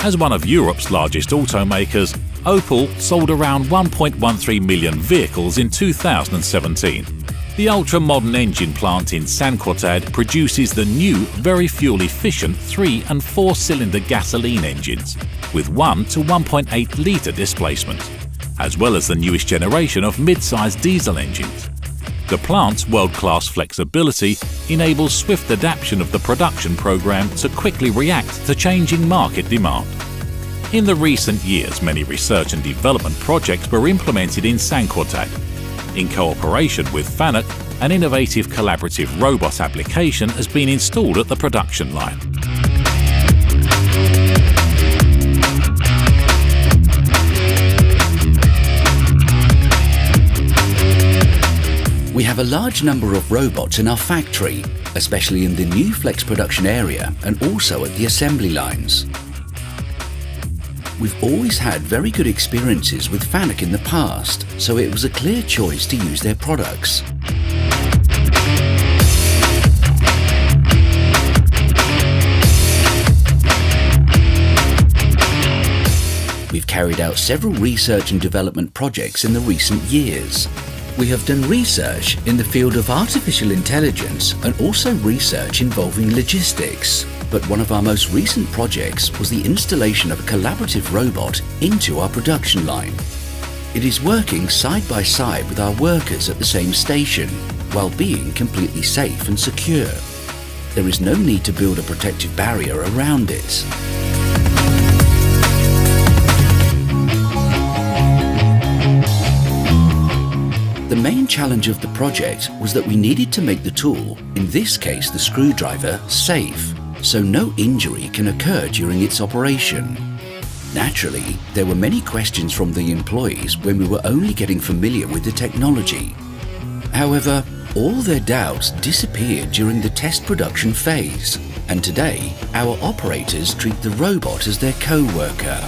As one of Europe's largest automakers, Opel sold around 1.13 million vehicles in 2017. The ultra-modern engine plant in Szentgotthárd produces the new, very fuel-efficient 3- and 4-cylinder gasoline engines with 1 to 1.8 litre displacement, as well as the newest generation of mid-sized diesel engines. The plant's world-class flexibility enables swift adaptation of the production program to quickly react to changing market demand. In the recent years, many research and development projects were implemented in Szentgotthárd. In cooperation with FANUC, an innovative collaborative robot application has been installed at the production line. We have a large number of robots in our factory, especially in the new flex production area and also at the assembly lines. We've always had very good experiences with FANUC in the past, so it was a clear choice to use their products. We've carried out several research and development projects in the recent years. We have done research in the field of artificial intelligence and also research involving logistics. But one of our most recent projects was the installation of a collaborative robot into our production line. It is working side by side with our workers at the same station, while being completely safe and secure. There is no need to build a protective barrier around it. The main challenge of the project was that we needed to make the tool, in this case the screwdriver, safe, so no injury can occur during its operation. Naturally, there were many questions from the employees when we were only getting familiar with the technology. However, all their doubts disappeared during the test production phase, and today our operators treat the robot as their co-worker.